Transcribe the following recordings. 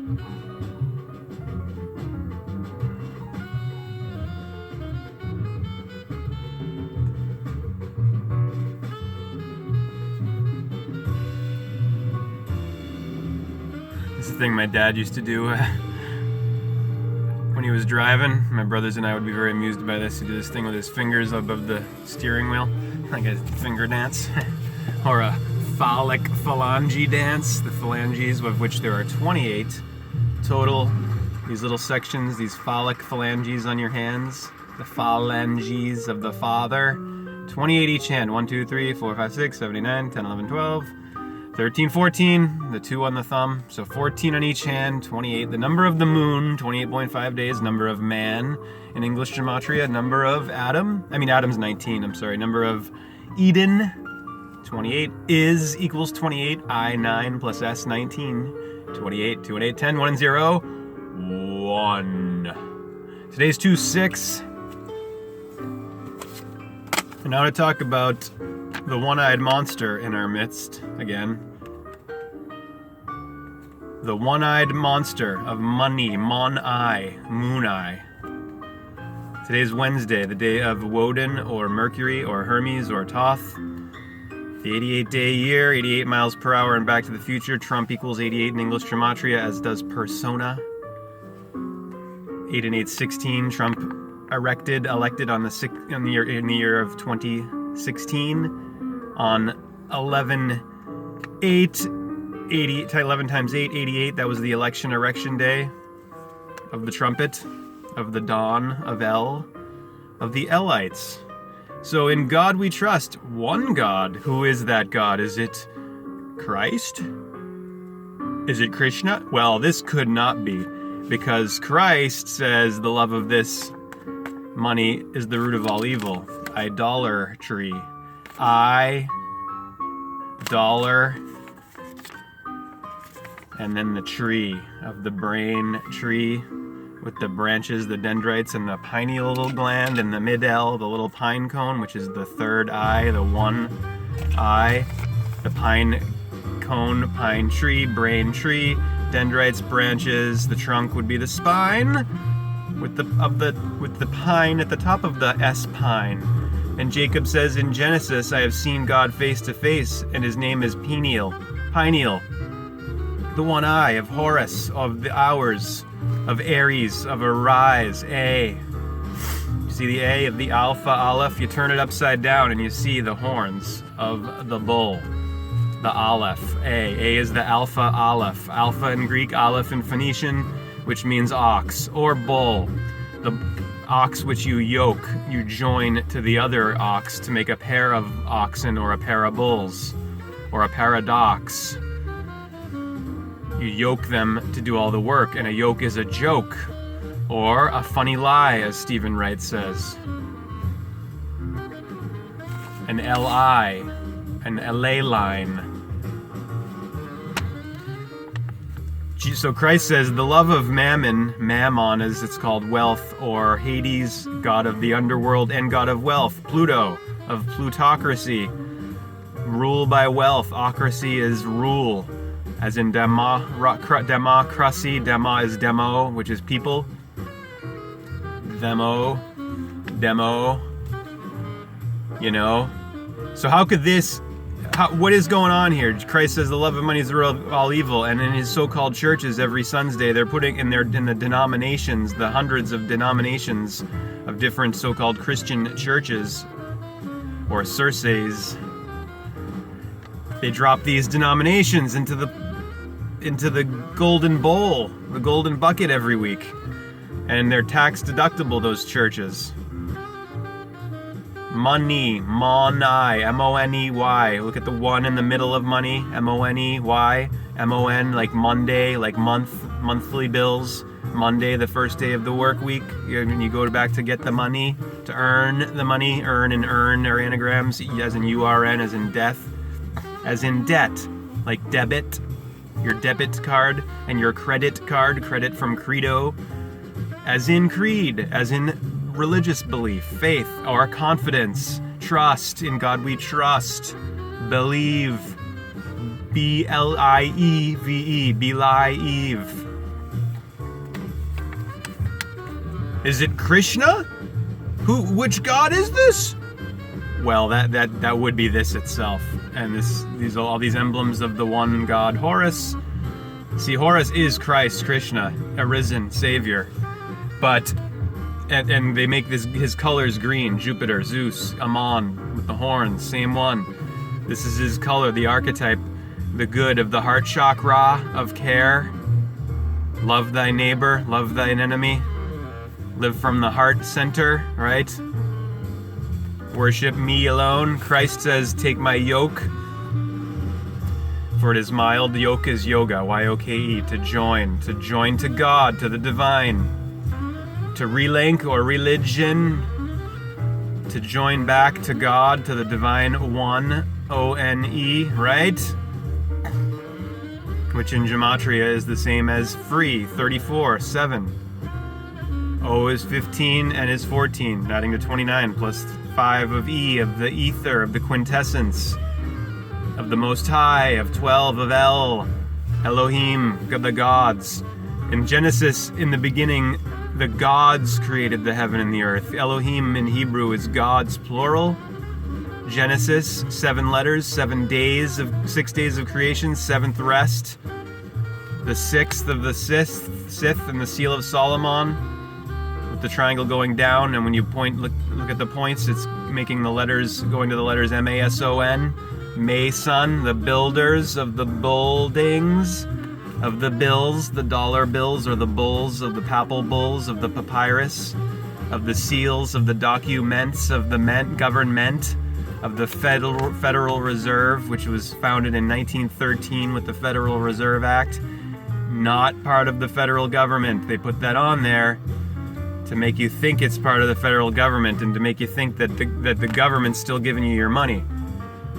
This is the thing my dad used to do when he was driving. My brothers and I would be very amused by this. He'd do this thing with his fingers above the steering wheel, like a finger dance, or a phallic phalange dance. The phalanges, of which there are 28 total. These little sections, these phallic phalanges on your hands, the phalanges of the Father. 28 each hand. 1, 2, 3, 4, 5, 6, 7, 8, 9, 10, 11, 12. 13, 14, the 2 on the thumb, so 14 on each hand, 28. The number of the moon, 28.5 days, number of man in English gematria, number of Adam's 19, I'm sorry, number of Eden, 28, is equals 28, I 9 plus S 19, 28, 2 and 8, 10, 1 and 0, 1. Today's 2-6. And now to talk about the one-eyed monster in our midst, again. The one-eyed monster of money, mon-eye, moon-eye. Today's Wednesday, the day of Woden, or Mercury, or Hermes, or Thoth. The 88-day year, 88 miles per hour, and Back to the Future. Trump equals 88 in English gematria, as does persona. 8 and 8, 16. Trump elected on in the year of 2016. On 11 times 8, 88, that was the election day of the trumpet, of the dawn of El, of the Elites. So in God we trust, one God. Who is that God? Is it Christ? Is it Krishna? Well, this could not be, because Christ says the love of this money is the root of all evil. Idolatry. Dollar, and then the tree of the brain tree with the branches, the dendrites, and the pineal gland, and the mid-L, the little pine cone, which is the third eye, the one eye, the pine cone, pine tree, brain tree, dendrites, branches. The trunk would be the spine with the pine at the top of the S pine. And Jacob says in Genesis, I have seen God face to face, and his name is Pineal, the one eye of Horus, of the hours, of Aries, of Arise, A. You see the A of the Alpha, Aleph, you turn it upside down and you see the horns of the bull, the Aleph, A. A is the Alpha, Aleph. Alpha in Greek, Aleph in Phoenician, which means ox, or bull. The ox which you yoke, you join to the other ox to make a pair of oxen, or a pair of bulls, or a paradox. You yoke them to do all the work, and a yoke is a joke, or a funny lie, as Stephen Wright says. An L-I, an LA line. So Christ says, the love of mammon as it's called, wealth, or Hades, god of the underworld and god of wealth, Pluto, of plutocracy, rule by wealth. Ocracy is rule, as in democracy. Demo is demo, which is people. Demo, you know. So how could this... what is going on here? Christ says the love of money is the root of all evil, and in his so-called churches every Sunday they're putting in the denominations, the hundreds of denominations of different so-called Christian churches, or Circes. They drop these denominations into the golden bowl, the golden bucket every week, and they're tax deductible, those churches. Money, money, M-O-N-E-Y. Look at the one in the middle of money, M-O-N-E-Y. M-O-N, like Monday, like monthly bills. Monday, the first day of the work week. You go back to get the money, to earn the money. Earn and earn are anagrams, as in U-R-N, as in death. As in debt, like debit, your debit card, and your credit card, credit from credo. As in creed, as in religious belief, faith, or confidence, trust. In God we trust. Believe. B-L-I-E-V-E. Believe. Is it Krishna? Which god is this? Well, that would be this itself. And these all these emblems of the one god Horus. See, Horus is Christ, Krishna, arisen Savior. But and they make his colors green. Jupiter, Zeus, Ammon with the horns, same one. This is his color, the archetype, the good of the heart chakra of care. Love thy neighbor, love thine enemy. Live from the heart center, right? Worship me alone. Christ says, take my yoke, for it is mild. The yoke is yoga, Y-O-K-E, to join to God, to the divine, to relink or religion, to join back to God, to the divine one, O-N-E, right? Which in gematria is the same as free, 34, 7. O is 15 and is 14, adding to 29, plus 5 of E, of the ether, of the quintessence, of the Most High, of 12 of El, Elohim, the gods. In Genesis, in the beginning, the gods created the heaven and the earth. Elohim in Hebrew is gods, plural. Genesis, 7 letters, 6 days of creation, 7th rest. The 6th of the Sith and the seal of Solomon, with the triangle going down, and when you look at the points, it's making the letters, going to the letters M-A-S-O-N. Mason, the builders of the buildings, of the bills, the dollar bills, or the bulls, of the papal bulls, of the papyrus, of the seals, of the documents, of the government, of the Federal Reserve, which was founded in 1913 with the Federal Reserve Act. Not part of the federal government. They put that on there to make you think it's part of the federal government and to make you think that the government's still giving you your money.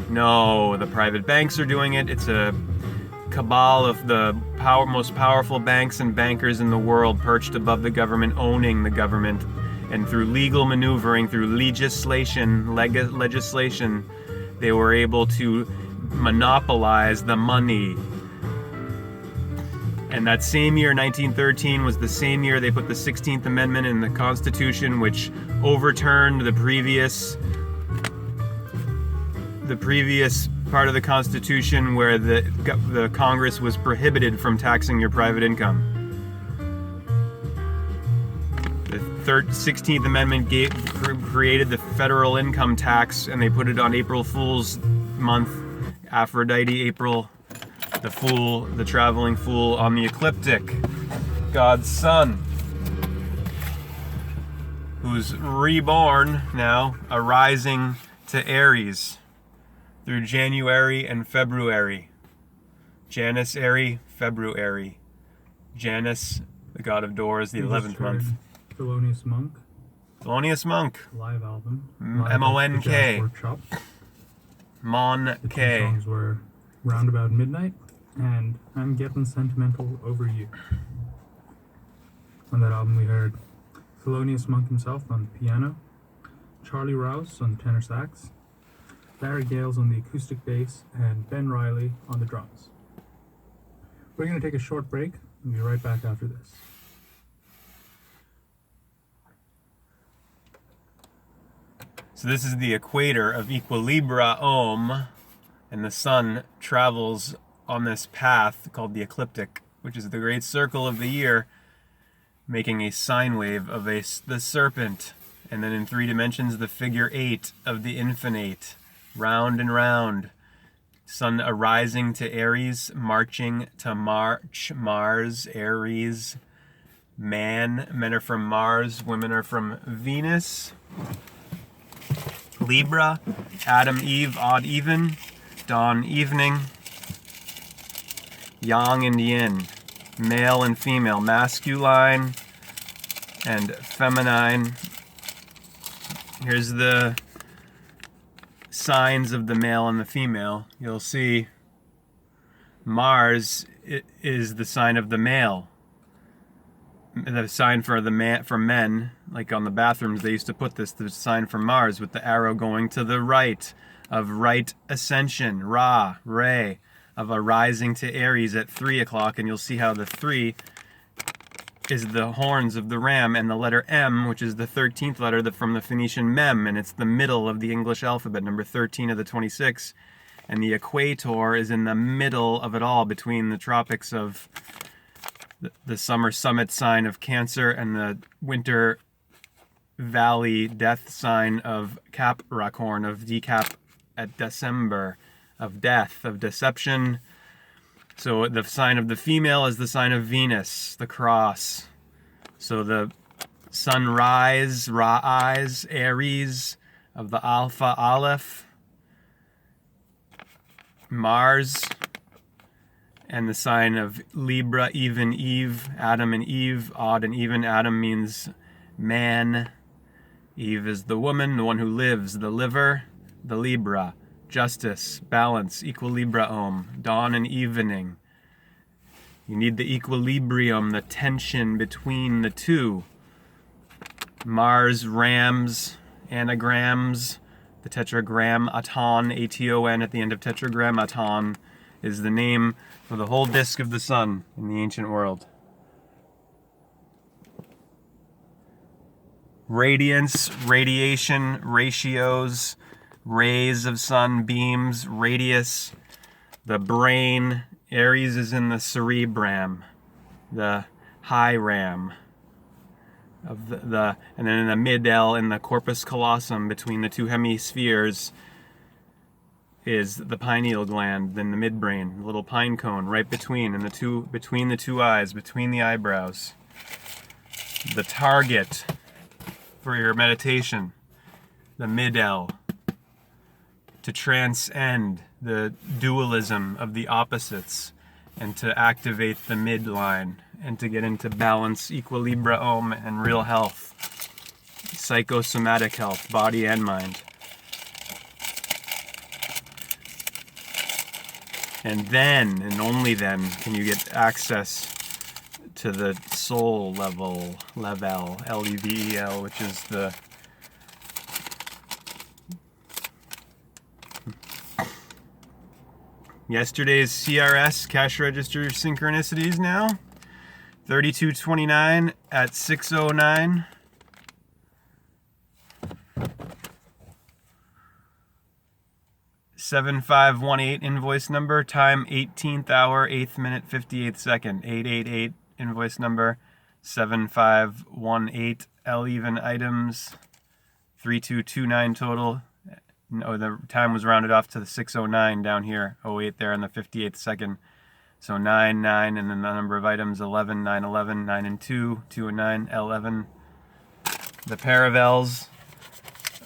No, the private banks are doing it. It's a cabal of the most powerful banks and bankers in the world, perched above the government, owning the government. And through legal maneuvering, through legislation, they were able to monopolize the money. And that same year, 1913, was the same year they put the 16th Amendment in the Constitution, which overturned the previous part of the Constitution where the Congress was prohibited from taxing your private income. The 16th Amendment created the federal income tax, and they put it on April Fool's month, Aphrodite, April, the fool, the traveling fool on the ecliptic, God's son, who's reborn now, arising to Aries through January and February. Janus, Aries, February. Janus, the god of doors, the 11th month. Thelonious Monk. Thelonious Monk. Live album. M-O-N-K. Workshop. Mon K. The songs were Round About Midnight and I'm Getting Sentimental Over You. On that album we heard Thelonious Monk himself on the piano, Charlie Rouse on the tenor sax, Barry Gales on the acoustic bass, and Ben Riley on the drums. We're going to take a short break and be right back after this. So this is the equator of Equilibra Om, and the sun travels on this path called the ecliptic, which is the great circle of the year, making a sine wave of the serpent, and then in 3 dimensions the figure 8 of the infinite, round and round. Sun arising to Aries, marching to Mars, Aries. Men are from Mars, women are from Venus. Libra, Adam, Eve, odd, even, dawn, evening. Yang and yin, male and female, masculine and feminine. Here's the signs of the male and the female. You'll see Mars is the sign of the male. The sign for men, like on the bathrooms, they used to put the sign for Mars with the arrow going to the right, of right ascension, Ra, Re, of arising to Aries at 3 o'clock, and you'll see how the 3 is the horns of the ram, and the letter M, which is the 13th letter from the Phoenician mem, and it's the middle of the English alphabet, number 13 of the 26. And the equator is in the middle of it all, between the tropics of the summer summit sign of Cancer and the winter valley death sign of Capricorn, of decap at December, of death, of deception. So the sign of the female is the sign of Venus, the cross. So the sunrise, Ra'is, Aries, of the Alpha, Aleph, Mars, and the sign of Libra, even Eve, Adam and Eve, odd and even. Adam means man. Eve is the woman, the one who lives, the liver, the Libra, justice, balance, equilibrium, dawn and evening. You need the equilibrium, the tension between the two. Mars, rams, anagrams, the tetragram aton, A-T-O-N at the end of tetragram aton, is the name for the whole disk of the sun in the ancient world. Radiance, radiation, ratios, rays of sun, beams, radius, the brain. Aries is in the cerebrum, the high ram of the and then in the mid-L, in the corpus callosum, between the two hemispheres, is the pineal gland, then the midbrain, the little pine cone right between, and between the two eyes, between the eyebrows. The target for your meditation, the mid-L, to transcend the dualism of the opposites and to activate the midline and to get into balance, equilibrium, and real health, psychosomatic health, body and mind. And then, and only then, can you get access to the soul level, L-E-V-E-L, which is the yesterday's CRS, cash register synchronicities now. 3229 at 6:09. $7518 invoice number, time 18th hour, 8th minute, 58th second. 888 invoice number, 7518 L even items, 3229 total. No, the time was rounded off to the 6:09 down here, 08 there on the 58th second. So 9, 9, and then the number of items, 11, 9, 11, 9 and 2, 2 and 9, 11. The pair of L's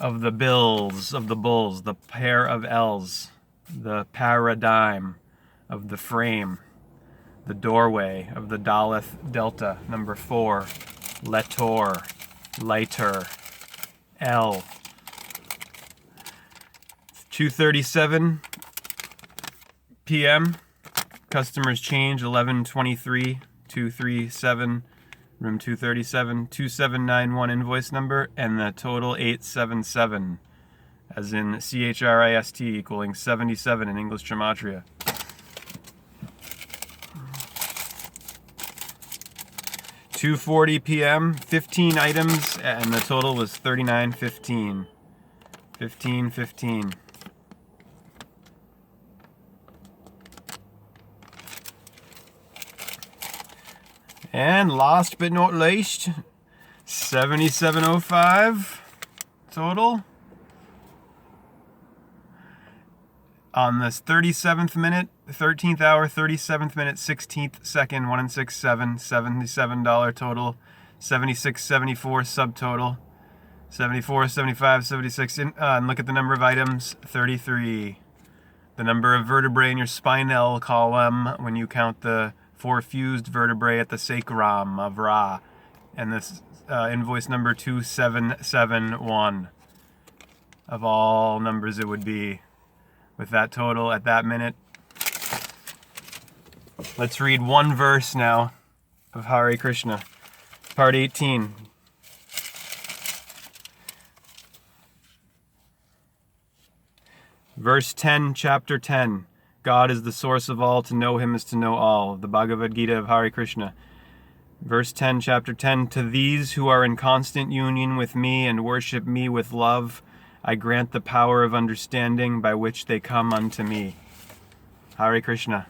of the bills, of the bulls, the pair of L's, the paradigm of the frame, the doorway of the Daleth Delta, number 4, letor, lighter, L. 2:37 p.m. Customers change 1123 237, room 237, 2791 invoice number, and the total 877, as in CHRIST, equaling 77 in English gematria. $2:40 p.m., 15 items, and the total was 3915. 1515. And last but not least, 7705 total. On this 37th minute, 13th hour, 37th minute, 16th second, 1 and 6, 7, $77 total, 7674 subtotal, 74, 75, 76, and look at the number of items, 33. The number of vertebrae in your spinal column when you count the 4 fused vertebrae at the sacrum of Ra. And this invoice number 2771. Of all numbers it would be, with that total at that minute. Let's read one verse now of Hare Krishna. Part 18. Verse 10, chapter 10. God is the source of all. To know him is to know all. The Bhagavad Gita of Hare Krishna. Verse 10, chapter 10, to these who are in constant union with me and worship me with love, I grant the power of understanding by which they come unto me. Hare Krishna.